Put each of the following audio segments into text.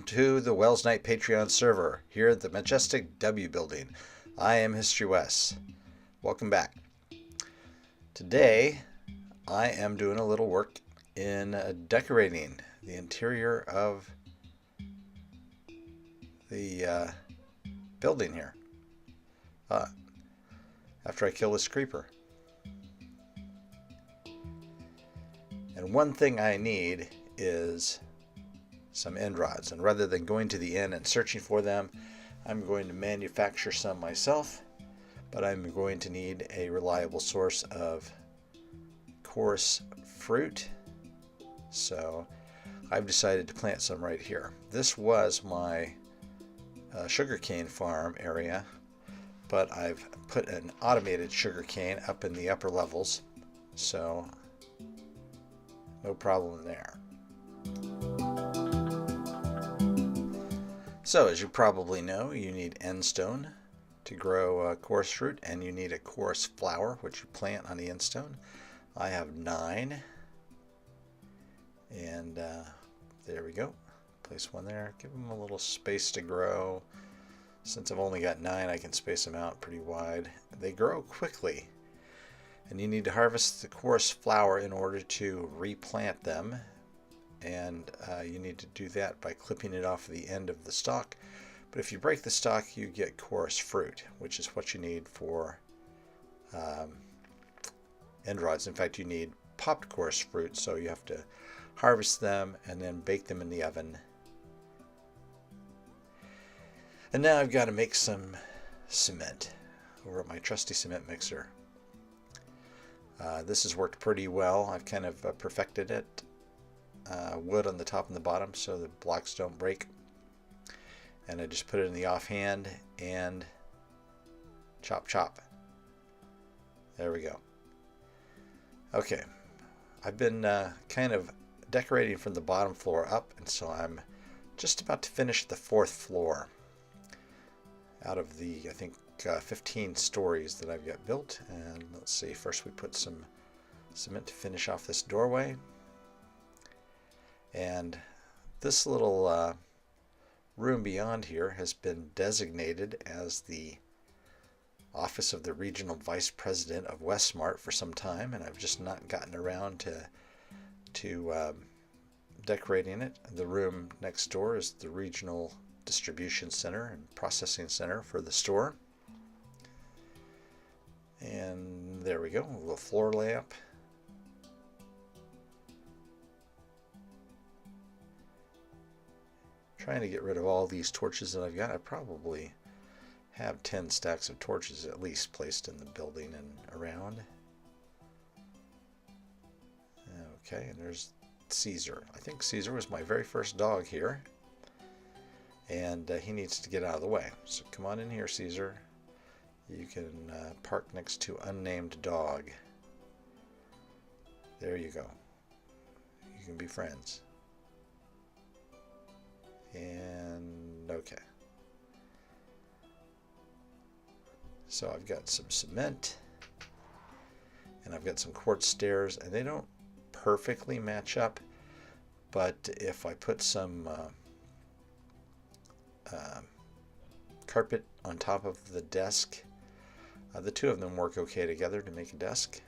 to the Welsknight Patreon server here at the majestic W building. I am HistoryWes. Welcome back. Today I am doing a little work in decorating the interior of the building here after I kill this creeper. And one thing I need is some end rods, and rather than going to the inn and searching for them, I'm going to manufacture some myself, but I'm going to need a reliable source of coarse fruit, so I've decided to plant some right here. This was my sugarcane farm area, but I've put an automated sugarcane up in the upper levels, so no problem there. So, as you probably know, you need end stone to grow coarse fruit, and you need a coarse flower, which you plant on the end stone. I have 9, and there we go. Place one there. Give them a little space to grow. Since I've only got 9, I can space them out pretty wide. They grow quickly, and you need to harvest the coarse flower in order to replant them. And you need to do that by clipping it off the end of the stalk. But if you break the stalk, you get coarse fruit, which is what you need for end rods. In fact, you need popped coarse fruit, so you have to harvest them and then bake them in the oven. And now I've got to make some cement over at my trusty cement mixer. This has worked pretty well. I've kind of perfected it. Wood on the top and the bottom so the blocks don't break, and I just put it in the offhand and chop chop. There we go. Okay, I've been kind of decorating from the bottom floor up, and so I'm just about to finish the 4th floor out of the I think 15 stories that I've got built. And let's see, first we put some cement to finish off this doorway. And this little room beyond here has been designated as the office of the regional vice president of Wes-Mart for some time, and I've just not gotten around to decorating it. The room next door is the regional distribution center and processing center for the store. And there we go, a little floor lamp. Trying to get rid of all these torches that I've got. I probably have 10 stacks of torches at least placed in the building and around. Okay, and there's Caesar. I think Caesar was my very first dog here, and he needs to get out of the way. So come on in here, Caesar. You can park next to unnamed dog. There you go. You can be friends. And okay, so I've got some cement and I've got some quartz stairs, and they don't perfectly match up, but if I put some carpet on top of the desk, the two of them work okay together to make a desk.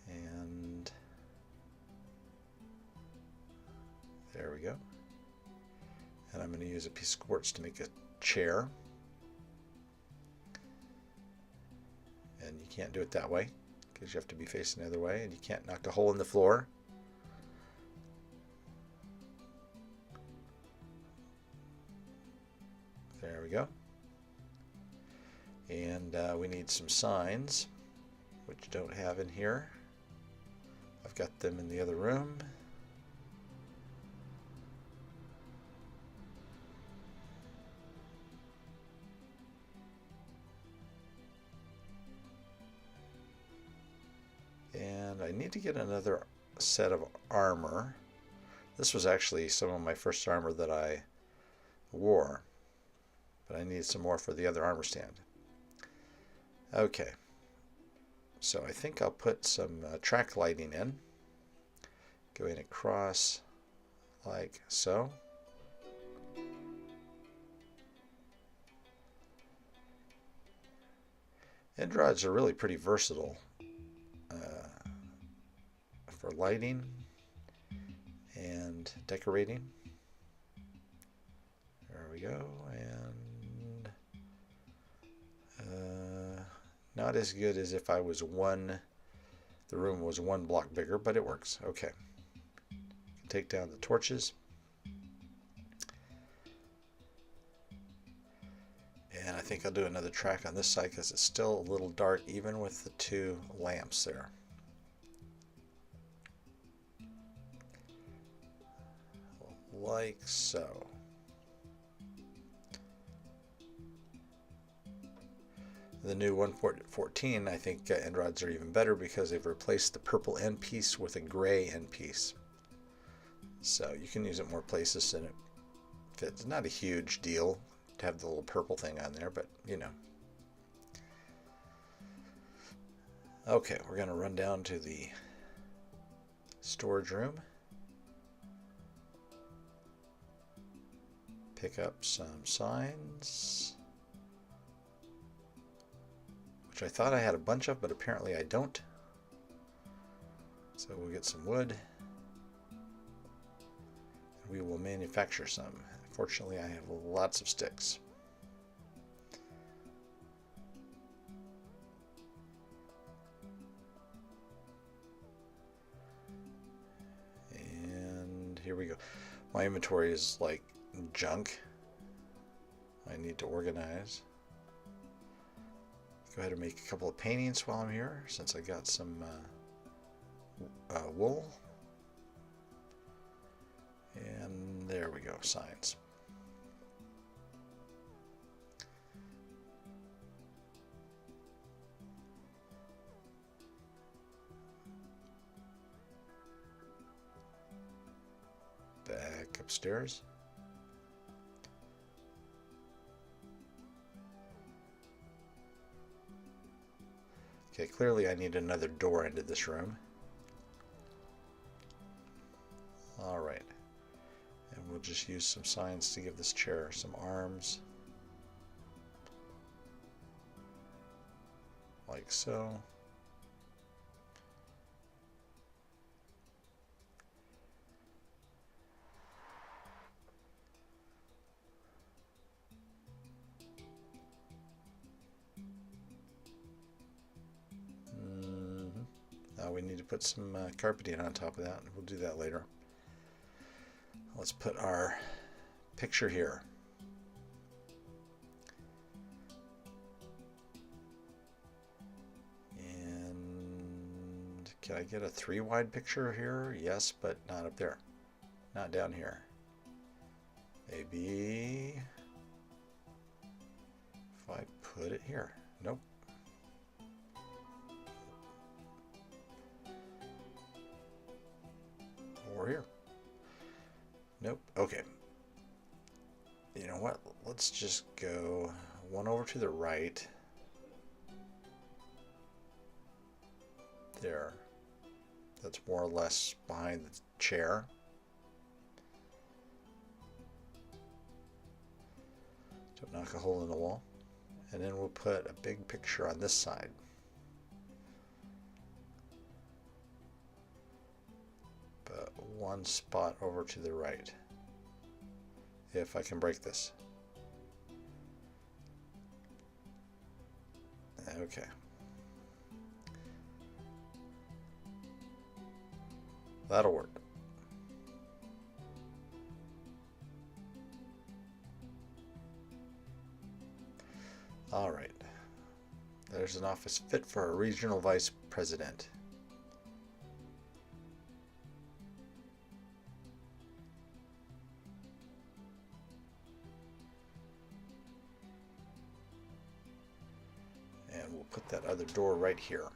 And there we go. And I'm going to use a piece of quartz to make a chair. And you can't do it that way because you have to be facing the other way, and you can't knock a hole in the floor. There we go. And we need some signs, which don't have in here. I've got them in the other room. And I need to get another set of armor. This was actually some of my first armor that I wore, but I need some more for the other armor stand. Okay, so I think I'll put some track lighting in, going across like so. End rods are really pretty versatile for lighting and decorating. There we go. And not as good as if I was the room was one block bigger, but it works. Okay. Take down the torches. And I think I'll do another track on this side because it's still a little dark even with the two lamps there. Like so. The new 1.14, I think end rods are even better because they've replaced the purple end piece with a gray end piece. So you can use it more places and it fits. Not a huge deal to have the little purple thing on there, but you know. Okay, we're going to run down to the storage room. Pick up some signs, which I thought I had a bunch of, but apparently I don't. So we'll get some wood. We will manufacture some. Fortunately, I have lots of sticks. And here we go. My inventory is like junk. I need to organize. Go ahead and make a couple of paintings while I'm here, since I got some wool. And there we go, signs. Back upstairs. Okay, clearly I need another door into this room. All right. And we'll just use some signs to give this chair some arms. Like so. Now we need to put some carpeting on top of that. We'll do that later. Let's put our picture here. And can I get a 3-wide picture here? Yes, but not up there. Not down here. Maybe if I put it here. Nope. Or here. Nope. Okay. You know what? Let's just go one over to the right. There. That's more or less behind the chair. Don't knock a hole in the wall. And then we'll put a big picture on this side. But one spot over to the right. If I can break this. Okay. That'll work. All right. There's an office fit for a regional vice president. And we'll put that other door right here.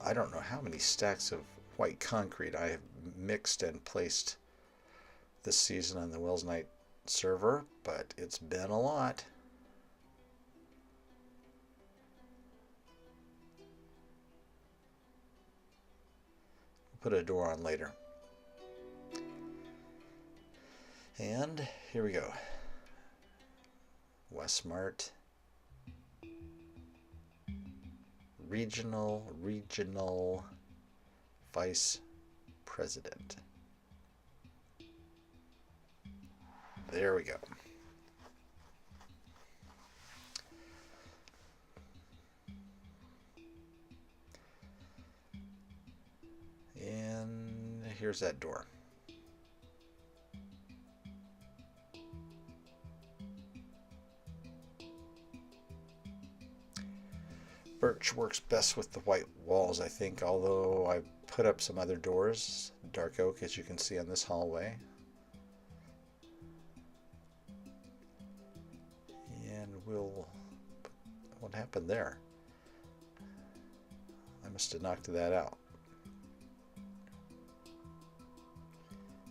I don't know how many stacks of white concrete I have mixed and placed this season on the Welsknight server, but it's been a lot. Put a door on later. And here we go. Wes-Mart. Regional Vice President. There we go. And here's that door. Birch works best with the white walls, I think, although I put up some other doors. Dark oak, as you can see on this hallway. And what happened there? I must have knocked that out.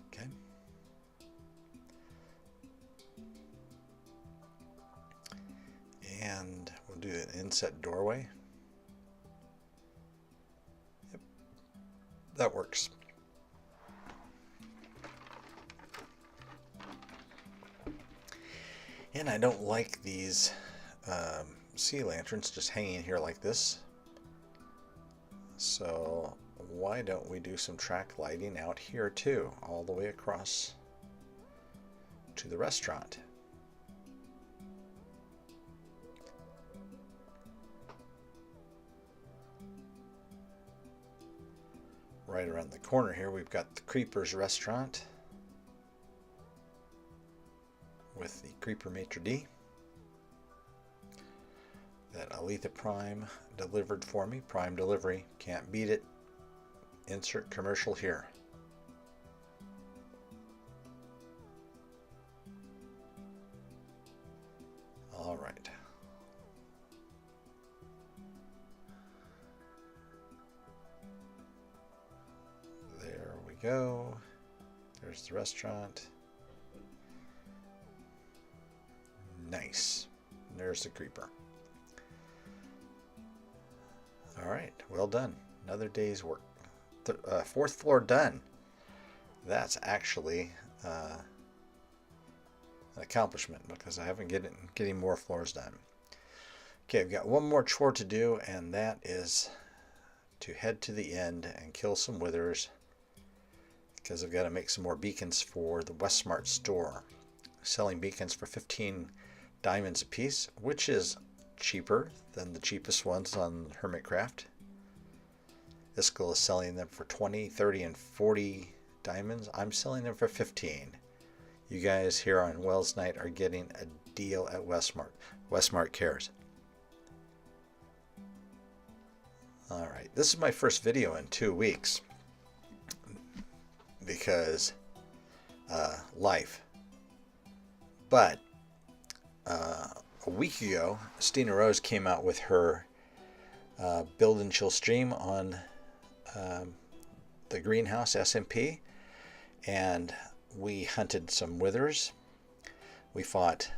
Okay. And we'll do an inset doorway. Yep, that works. And I don't like these sea lanterns just hanging here like this. So why don't we do some track lighting out here too, all the way across to the restaurant. Right around the corner here we've got the Creeper's Restaurant with the Creeper Maitre d' that Aletha Prime delivered for me. Prime delivery, can't beat it. Insert commercial here. All right. There we go. There's the restaurant. Nice. There's the creeper. All right, well done. Another day's work. Fourth floor done. That's actually an accomplishment because I haven't getting more floors done. Okay, I've got one more chore to do, and that is to head to the end and kill some withers because I've got to make some more beacons for the Wes-Mart store. Selling beacons for 15 diamonds a piece, which is cheaper than the cheapest ones on Hermitcraft. Iskall is selling them for 20, 30, and 40 diamonds. I'm selling them for 15. You guys here on Welsknight are getting a deal at Wes-Mart. Wes-Mart cares. Alright, this is my first video in 2 weeks because life. But a week ago, Stina Rose came out with her build and chill stream on the greenhouse SMP, and we hunted some withers. We fought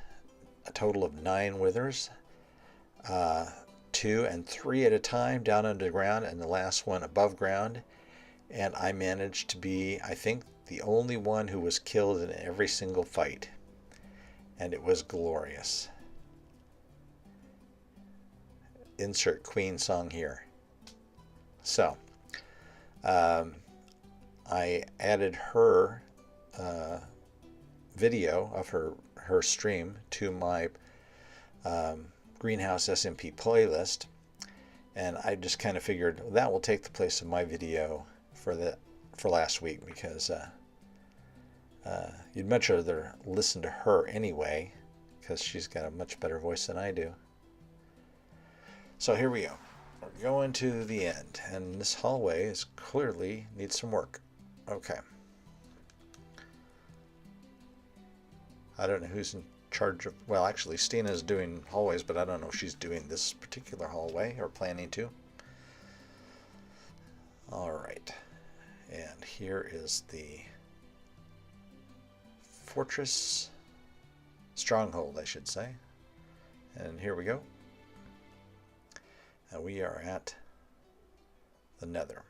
a total of 9 withers, 2 and 3 at a time down underground, and the last one above ground. And I managed to be, I think, the only one who was killed in every single fight, and it was glorious. Insert Queen song here. So I added her video of her stream to my Greenhouse SMP playlist, and I just kind of figured that will take the place of my video for last week because you'd much rather listen to her anyway because she's got a much better voice than I do. So here we go. We're going to the end, and this hallway is clearly needs some work. Okay. I don't know who's in charge of, well, actually Stina's doing hallways, but I don't know if she's doing this particular hallway or planning to. All right. And here is the fortress stronghold, I should say. And here we go. And we are at the nether.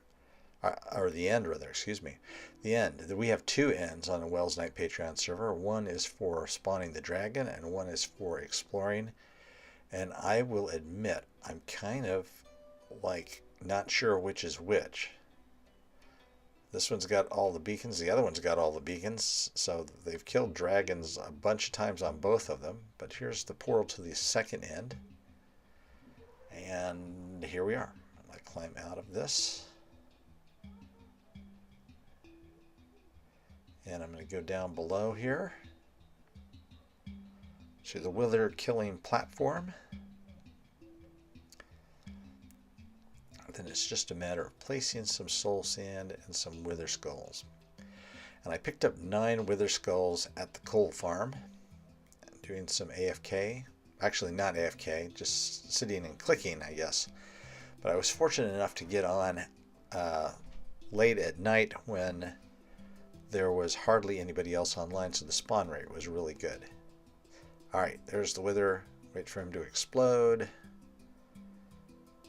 Or the end, rather, excuse me. The end. We have two ends on the Welsknight Patreon server. One is for spawning the dragon, and one is for exploring. And I will admit, I'm kind of like not sure which is which. This one's got all the beacons, the other one's got all the beacons, so they've killed dragons a bunch of times on both of them. But here's the portal to the second end. And here we are. I'm going to climb out of this. And I'm going to go down below here to the wither killing platform. Then it's just a matter of placing some soul sand and some wither skulls. And I picked up 9 wither skulls at the coal farm, doing some AFK. Actually, not AFK, just sitting and clicking, I guess. But I was fortunate enough to get on late at night when there was hardly anybody else online, so the spawn rate was really good. Alright, there's the wither. Wait for him to explode.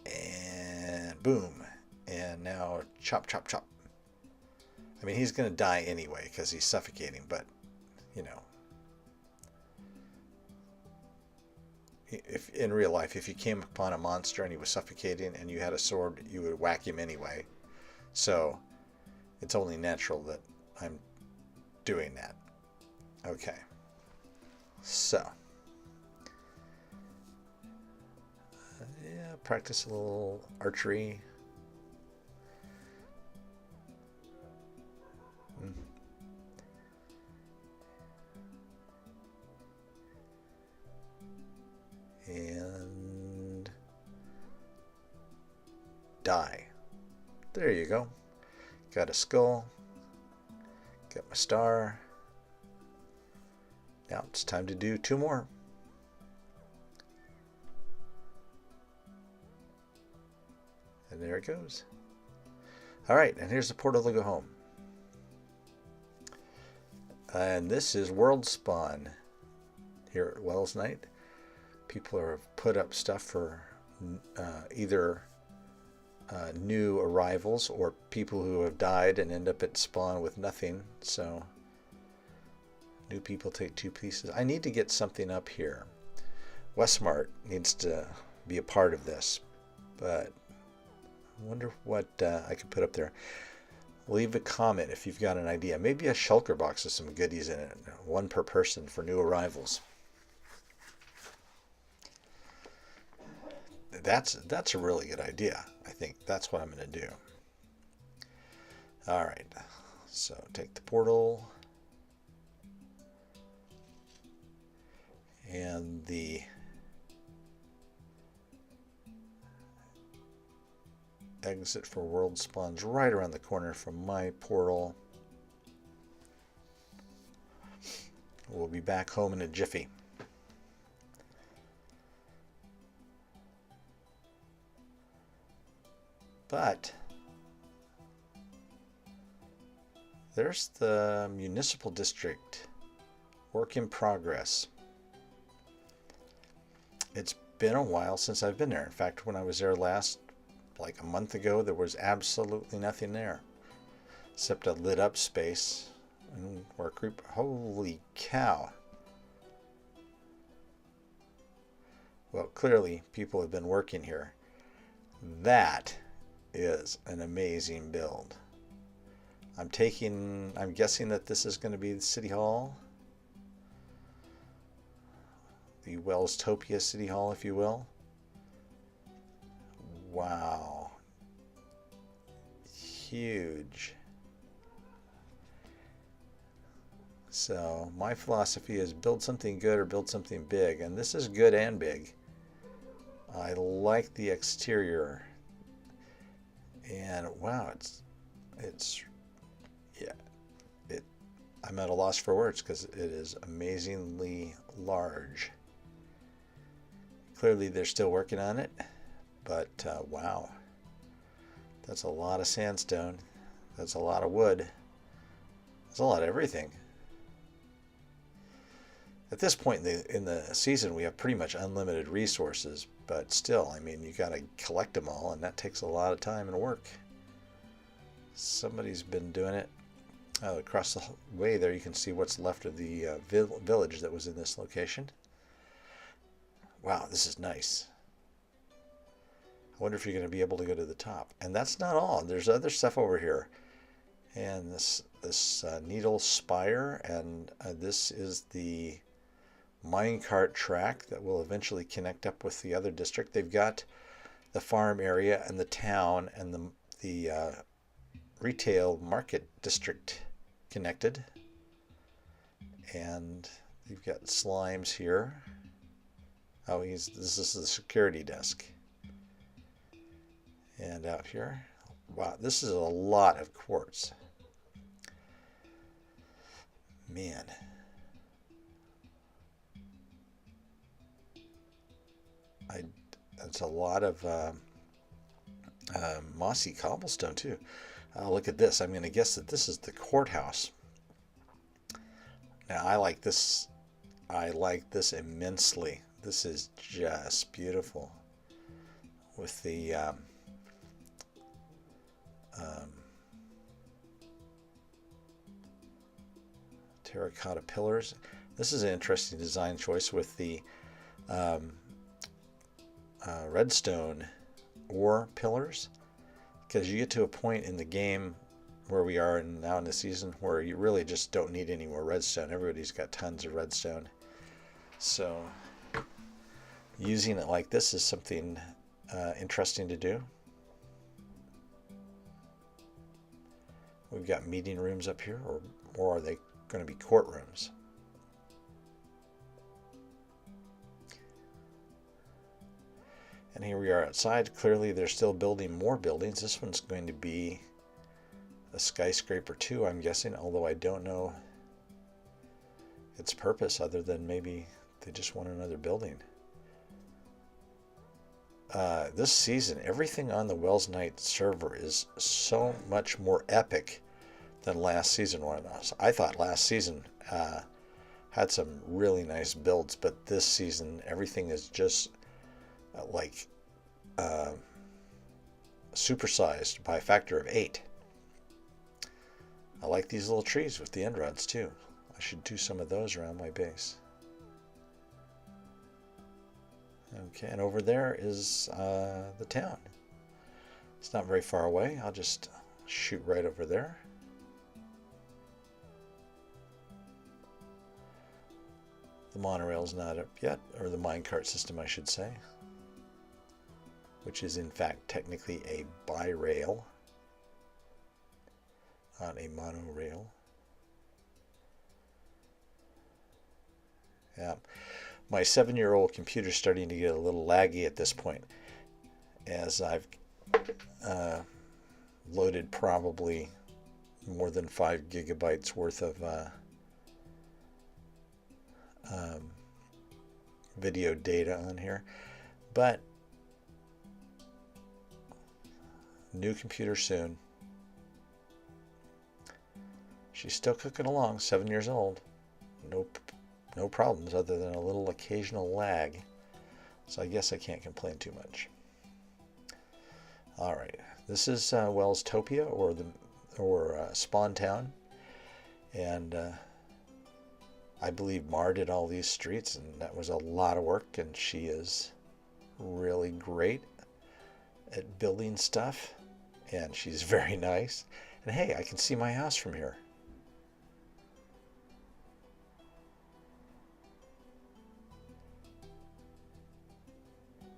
And boom. And now chop, chop, chop. I mean, he's going to die anyway because he's suffocating, but, you know. If in real life, if you came upon a monster and he was suffocating and you had a sword, you would whack him anyway. So, it's only natural that I'm doing that. Okay. So. Yeah, practice a little archery. And die. There you go. Got a skull. Got my star. Now it's time to do 2 more. And there it goes. Alright, and here's the portal to go home. And this is world spawn here at Welsknight. People have put up stuff for either new arrivals or people who have died and end up at spawn with nothing. So new people take 2 pieces. I need to get something up here. Wes-Mart needs to be a part of this, but I wonder what I could put up there. Leave a comment if you've got an idea. Maybe a shulker box with some goodies in it. 1 per person for new arrivals. That's a really good idea. I think that's what I'm going to do. All right. So take the portal and the exit for world spawns right around the corner from my portal. We'll be back home in a jiffy. But there's the municipal district. Work in progress. It's been a while since I've been there. In fact, when I was there last, like a month ago, there was absolutely nothing there except a lit up space and where a group. Holy cow. Well, clearly people have been working here. That is an amazing build. I'm guessing that this is going to be the City Hall. The Welstopia City Hall, if you will. Wow. Huge. So my philosophy is build something good or build something big, and this is good and big. I like the exterior. And wow, I'm at a loss for words because it is amazingly large. Clearly they're still working on it, but wow, that's a lot of sandstone. That's a lot of wood. That's a lot of everything. At this point in the season, we have pretty much unlimited resources, but still, I mean, you got to collect them all, and that takes a lot of time and work. Somebody's been doing it. Across the way there, you can see what's left of the village that was in this location. Wow, this is nice. I wonder if you're going to be able to go to the top. And that's not all. There's other stuff over here. And this needle spire, and this is the minecart track that will eventually connect up with the other district. They've got the farm area and the town and the retail market district connected. And you've got slimes here. Oh, this is the security desk. And out here, wow, this is a lot of quartz. Man. That's a lot of mossy cobblestone too. Look at this. I'm going to guess that this is the courthouse. Now I like this. I like this immensely. This is just beautiful. With the terracotta pillars. This is an interesting design choice with the redstone ore pillars, because you get to a point in the game where we are now in the season where you really just don't need any more redstone. Everybody's got tons of redstone, so using it like this is something interesting to do. We've got meeting rooms up here, or are they going to be courtrooms? And here we are outside. Clearly they're still building more buildings. This one's going to be a skyscraper too, I'm guessing, although I don't know its purpose other than maybe they just want another building. This season, everything on the Welsknight server is so much more epic than last season was. I thought last season had some really nice builds, but this season everything is just like supersized by a factor of 8. I like these little trees with the end rods too. I should do some of those around my base. Okay, and over there is the town. It's not very far away. I'll just shoot right over there. The monorail's not up yet, or the minecart system I should say, which is in fact technically a bi-rail, not a monorail. Yeah. My 7-year-old computer's starting to get a little laggy at this point, as I've loaded probably more than 5 gigabytes worth of video data on here. But new computer soon. She's still cooking along, 7 years old. No problems other than a little occasional lag. So I guess I can't complain too much. All right, this is Welstopia, or Spawn Town, and I believe Mar did all these streets, and that was a lot of work. And she is really great at building stuff, and she's very nice. And hey, I can see my house from here.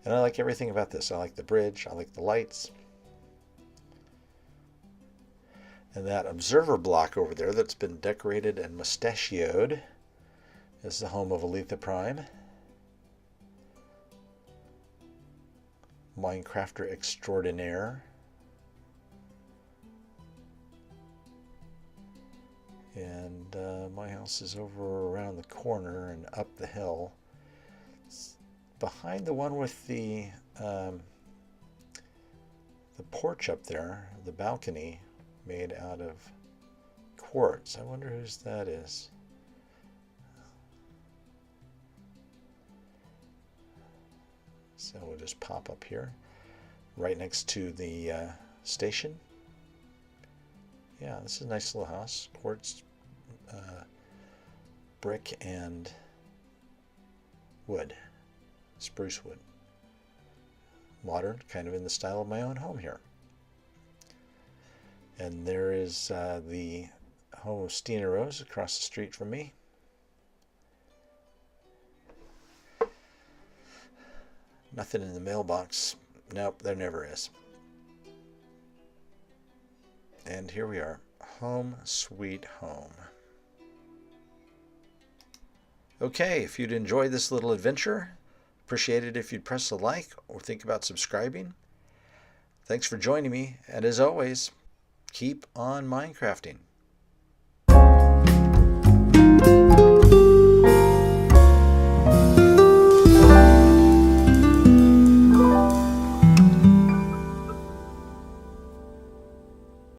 And I like everything about this. I like the bridge. I like the lights. And that observer block over there that's been decorated and mustachioed is the home of Aletha Prime, Minecrafter extraordinaire. And my house is over around the corner and up the hill. Behind the one with the porch up there, the balcony made out of quartz. I wonder whose that is. So we'll just pop up here, right next to the station. Yeah, this is a nice little house. Quartz, brick, and wood. Spruce wood. Modern, kind of in the style of my own home here. And there is the home of Stina Rose across the street from me. Nothing in the mailbox. Nope, there never is. And here we are. Home sweet home. Okay, if you'd enjoyed this little adventure, appreciate it if you'd press a like or think about subscribing. Thanks for joining me, and as always, keep on Minecrafting.